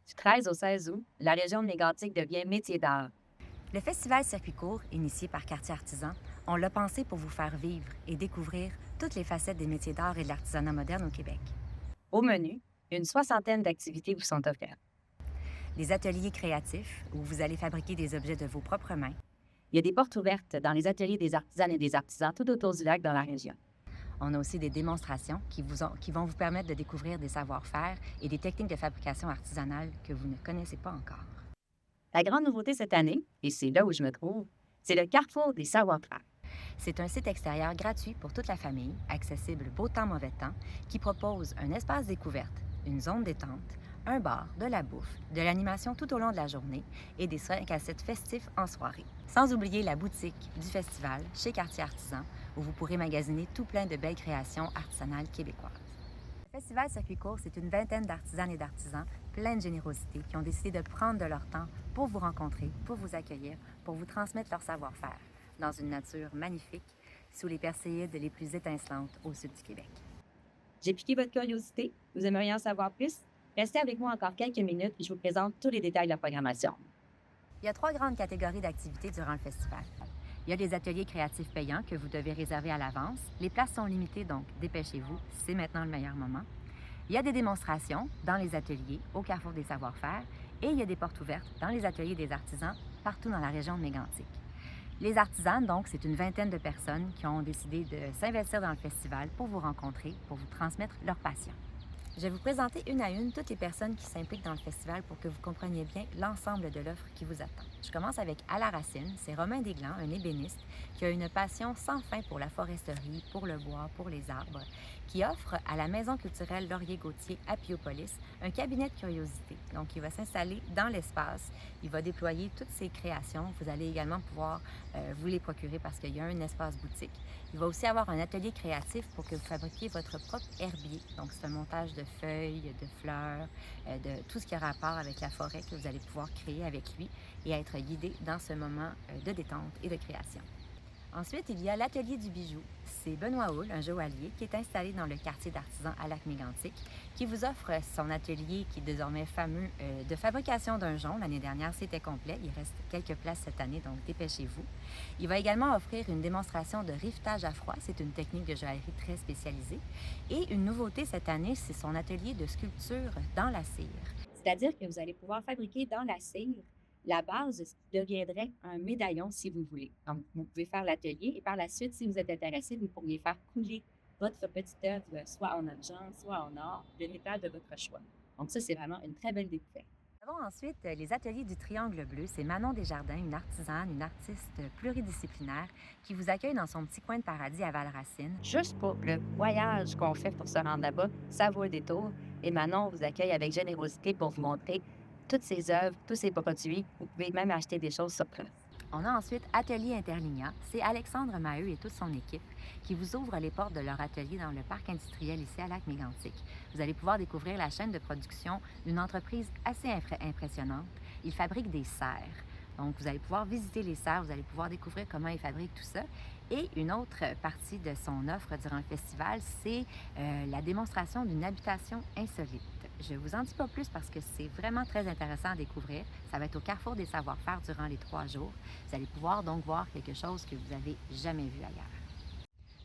Du 13 au 16 août, la région de Mégantic devient métier d'art. Le festival Circuit court, initié par Quartier Artisan, on l'a pensé pour vous faire vivre et découvrir toutes les facettes des métiers d'art et de l'artisanat moderne au Québec. Au menu, une soixantaine d'activités vous sont offertes. Des ateliers créatifs où vous allez fabriquer des objets de vos propres mains. Il y a des portes ouvertes dans les ateliers des artisanes et des artisans tout autour du lac dans la région. On a aussi des démonstrations qui vont vous permettre de découvrir des savoir-faire et des techniques de fabrication artisanale que vous ne connaissez pas encore. La grande nouveauté cette année, et c'est là où je me trouve, c'est le Carrefour des savoir-faire. C'est un site extérieur gratuit pour toute la famille, accessible beau temps, mauvais temps, qui propose un espace découverte, une zone détente, un bar, de la bouffe, de l'animation tout au long de la journée et des 5 à 7 festifs en soirée. Sans oublier la boutique du festival chez Quartier Artisan, où vous pourrez magasiner tout plein de belles créations artisanales québécoises. Le Festival Circuit court, c'est une vingtaine d'artisanes et d'artisans pleins de générosité qui ont décidé de prendre de leur temps pour vous rencontrer, pour vous accueillir, pour vous transmettre leur savoir-faire dans une nature magnifique, sous les perséides les plus étincelantes au sud du Québec. J'ai piqué votre curiosité. Vous aimeriez en savoir plus? Restez avec moi encore quelques minutes et je vous présente tous les détails de la programmation. Il y a 3 grandes catégories d'activités durant le festival. Il y a des ateliers créatifs payants que vous devez réserver à l'avance. Les places sont limitées, donc dépêchez-vous, c'est maintenant le meilleur moment. Il y a des démonstrations dans les ateliers au Carrefour des savoir-faire et il y a des portes ouvertes dans les ateliers des artisans partout dans la région de Mégantic. Les artisanes, donc, c'est une vingtaine de personnes qui ont décidé de s'investir dans le festival pour vous rencontrer, pour vous transmettre leur passion. Je vais vous présenter une à une toutes les personnes qui s'impliquent dans le festival pour que vous compreniez bien l'ensemble de l'offre qui vous attend. Je commence avec À la racine, c'est Romain Desglands, un ébéniste qui a une passion sans fin pour la foresterie, pour le bois, pour les arbres, qui offre à la Maison culturelle Laurier-Gauthier à Piopolis un cabinet de curiosité. Donc, il va s'installer dans l'espace, il va déployer toutes ses créations. Vous allez également pouvoir vous les procurer parce qu'il y a un espace boutique. Il va aussi avoir un atelier créatif pour que vous fabriquiez votre propre herbier. Donc, c'est un montage de feuilles, de fleurs, de tout ce qui a rapport avec la forêt que vous allez pouvoir créer avec lui et être guidé dans ce moment de détente et de création. Ensuite, il y a l'Atelier du bijou. C'est Benoît Houle, un joaillier, qui est installé dans le quartier d'artisans à Lac-Mégantic, qui vous offre son atelier qui est désormais fameux de fabrication d'un jonc. L'année dernière, c'était complet. Il reste quelques places cette année, donc dépêchez-vous. Il va également offrir une démonstration de rivetage à froid. C'est une technique de joaillerie très spécialisée. Et une nouveauté cette année, c'est son atelier de sculpture dans la cire. C'est-à-dire que vous allez pouvoir fabriquer dans la cire la base deviendrait un médaillon si vous voulez. Donc, vous pouvez faire l'atelier et par la suite, si vous êtes intéressé, vous pourriez faire couler votre petite œuvre, soit en argent, soit en or, de métal de votre choix. Donc, ça, c'est vraiment une très belle découverte. Nous avons ensuite les ateliers du Triangle bleu. C'est Manon Desjardins, une artisane, une artiste pluridisciplinaire qui vous accueille dans son petit coin de paradis à Valracine. Juste pour le voyage qu'on fait pour se rendre là-bas, ça vaut le détour. Et Manon vous accueille avec générosité pour vous montrer toutes ses œuvres, tous ses produits. Vous pouvez même acheter des choses sur place. On a ensuite Atelier Interlignat. C'est Alexandre Maheu et toute son équipe qui vous ouvrent les portes de leur atelier dans le parc industriel ici à Lac-Mégantic. Vous allez pouvoir découvrir la chaîne de production d'une entreprise assez impressionnante. Ils fabriquent des serres. Donc, vous allez pouvoir visiter les serres, vous allez pouvoir découvrir comment ils fabriquent tout ça. Et une autre partie de son offre durant le festival, c'est la démonstration d'une habitation insolite. Je ne vous en dis pas plus parce que c'est vraiment très intéressant à découvrir. Ça va être au Carrefour des savoir-faire durant les 3 jours. Vous allez pouvoir donc voir quelque chose que vous n'avez jamais vu ailleurs.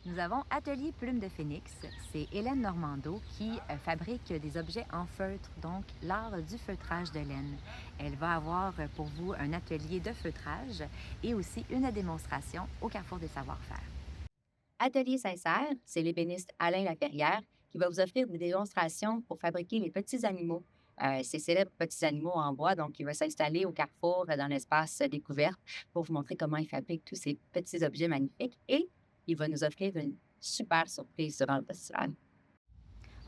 Nous avons Atelier Plume de Phénix. C'est Hélène Normando qui fabrique des objets en feutre, donc l'art du feutrage de laine. Elle va avoir pour vous un atelier de feutrage et aussi une démonstration au Carrefour des savoir-faire. Atelier Sincère, c'est l'ébéniste Alain Laperrière qui va vous offrir des démonstrations pour fabriquer les petits animaux. Ces célèbres petits animaux en bois, donc il va s'installer au carrefour dans l'espace découverte pour vous montrer comment il fabrique tous ces petits objets magnifiques et il va nous offrir une super surprise durant le festival.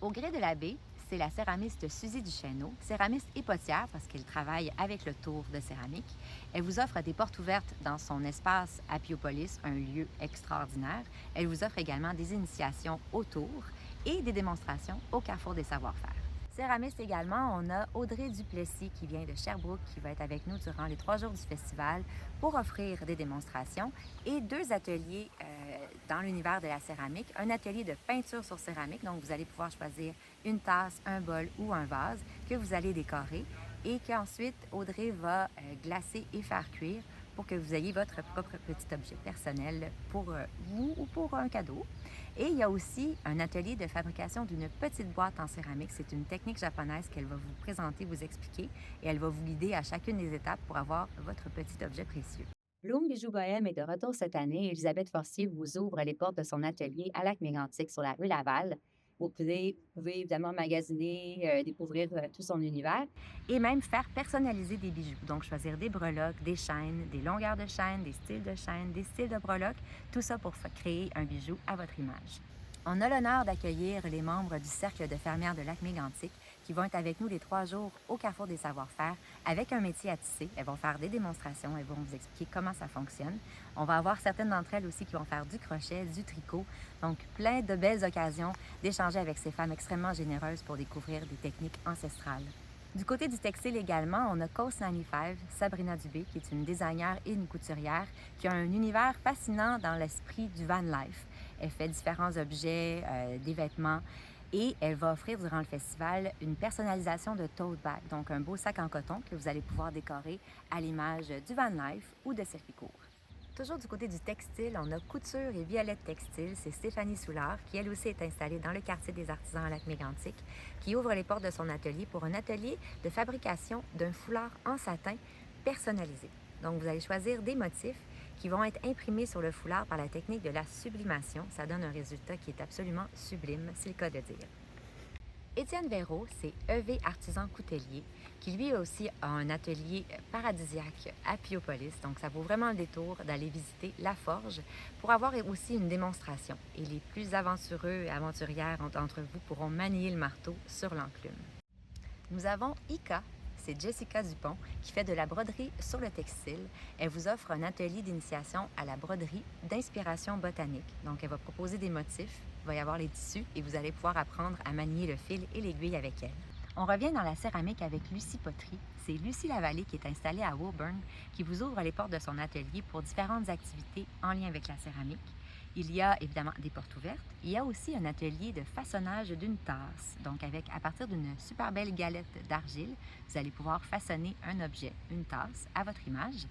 Au gré de la baie, c'est la céramiste Suzy Duchesneau, céramiste et potière parce qu'elle travaille avec le tour de céramique. Elle vous offre des portes ouvertes dans son espace à Piopolis, un lieu extraordinaire. Elle vous offre également des initiations autour et des démonstrations au Carrefour des savoir-faire. Céramiste également, on a Audrey Duplessis qui vient de Sherbrooke, qui va être avec nous durant les 3 jours du festival pour offrir des démonstrations et 2 ateliers dans l'univers de la céramique. Un atelier de peinture sur céramique, donc vous allez pouvoir choisir une tasse, un bol ou un vase que vous allez décorer. et qu'ensuite Audrey va glacer et faire cuire pour que vous ayez votre propre petit objet personnel pour vous ou pour un cadeau. Et il y a aussi un atelier de fabrication d'une petite boîte en céramique. C'est une technique japonaise qu'elle va vous présenter, vous expliquer, et elle va vous guider à chacune des étapes pour avoir votre petit objet précieux. Bloom Bijoux Bohème est de retour cette année. Elisabeth Forcier vous ouvre les portes de son atelier à Lac-Mégantic sur la rue Laval. Vous pouvez évidemment magasiner, découvrir tout son univers. Et même faire personnaliser des bijoux. Donc, choisir des breloques, des chaînes, des longueurs de chaînes, des styles de breloques, tout ça pour créer un bijou à votre image. On a l'honneur d'accueillir les membres du Cercle de fermières de Lac-Mégantic qui vont être avec nous les 3 jours au Carrefour des savoir-faire avec un métier à tisser. Elles vont faire des démonstrations, elles vont vous expliquer comment ça fonctionne. On va avoir certaines d'entre elles aussi qui vont faire du crochet, du tricot. Donc, plein de belles occasions d'échanger avec ces femmes extrêmement généreuses pour découvrir des techniques ancestrales. Du côté du textile également, on a Coast 95, Sabrina Dubé, qui est une designer et une couturière, qui a un univers fascinant dans l'esprit du van life. Elle fait différents objets, des vêtements, et elle va offrir durant le festival une personnalisation de tote bag, donc un beau sac en coton que vous allez pouvoir décorer à l'image du van life ou de circuit court. Toujours du côté du textile, on a Couture et Violette Textile. C'est Stéphanie Soulard, qui elle aussi est installée dans le quartier des artisans à Lac-Mégantic, qui ouvre les portes de son atelier pour un atelier de fabrication d'un foulard en satin personnalisé. Donc, vous allez choisir des motifs qui vont être imprimés sur le foulard par la technique de la sublimation. Ça donne un résultat qui est absolument sublime, c'est le cas de dire. Étienne Véraud, c'est EV Artisan Coutelier, qui lui aussi a un atelier paradisiaque à Piopolis. Donc, ça vaut vraiment le détour d'aller visiter la forge pour avoir aussi une démonstration. Et les plus aventureux et aventurières d'entre vous pourront manier le marteau sur l'enclume. Nous avons Ika. C'est Jessica Dupont qui fait de la broderie sur le textile. Elle vous offre un atelier d'initiation à la broderie d'inspiration botanique. Donc, elle va proposer des motifs, il va y avoir les tissus et vous allez pouvoir apprendre à manier le fil et l'aiguille avec elle. On revient dans la céramique avec Lucie Poterie. C'est Lucie Lavallée qui est installée à Woburn qui vous ouvre les portes de son atelier pour différentes activités en lien avec la céramique. Il y a évidemment des portes ouvertes. Il y a aussi un atelier de façonnage d'une tasse. Donc, à partir d'une super belle galette d'argile, vous allez pouvoir façonner un objet, une tasse, à votre image.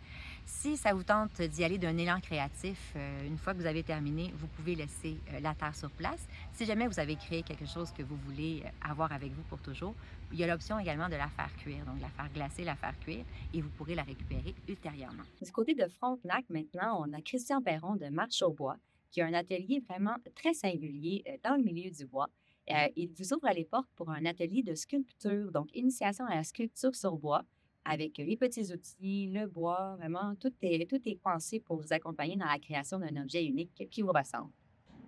Si ça vous tente d'y aller d'un élan créatif, une fois que vous avez terminé, vous pouvez laisser la terre sur place. Si jamais vous avez créé quelque chose que vous voulez avoir avec vous pour toujours, il y a l'option également de la faire cuire, donc la faire glacer, la faire cuire, et vous pourrez la récupérer ultérieurement. Du côté de Frontenac, maintenant, on a Christian Perron de Marche au bois, qui a un atelier vraiment très singulier dans le milieu du bois. Il vous ouvre les portes pour un atelier de sculpture, donc initiation à la sculpture sur bois, avec les petits outils, le bois, vraiment, tout est pensé pour vous accompagner dans la création d'un objet unique qui vous ressemble.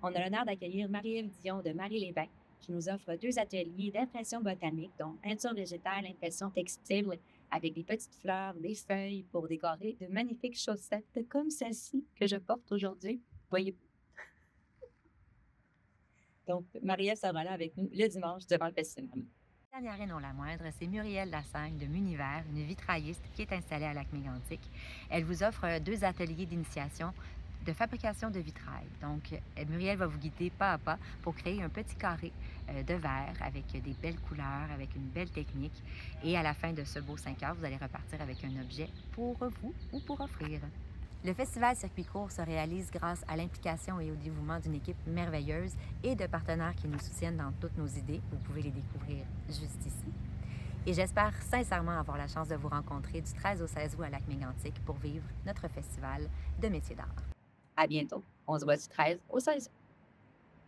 On a l'honneur d'accueillir Marie-Ève Dion de Marie-Lévesque, qui nous offre 2 ateliers d'impression botanique, donc peinture végétale, impression textile, avec des petites fleurs, des feuilles pour décorer de magnifiques chaussettes comme celle-ci que je porte aujourd'hui. Voyez. Donc, Marie-Ève sera là avec nous le dimanche durant le festival. Dernière et non la moindre, c'est Muriel Lassagne de Munivers, une vitrailliste qui est installée à Lac-Mégantic. Elle vous offre 2 ateliers d'initiation de fabrication de vitrail. Donc, Muriel va vous guider pas à pas pour créer un petit carré de verre avec des belles couleurs, avec une belle technique. Et à la fin de ce beau 5 heures, vous allez repartir avec un objet pour vous ou pour offrir. Le festival Circuit court se réalise grâce à l'implication et au dévouement d'une équipe merveilleuse et de partenaires qui nous soutiennent dans toutes nos idées. Vous pouvez les découvrir juste ici. Et j'espère sincèrement avoir la chance de vous rencontrer du 13 au 16 août à Lac-Mégantic pour vivre notre festival de métiers d'art. À bientôt. On se voit du 13 au 16.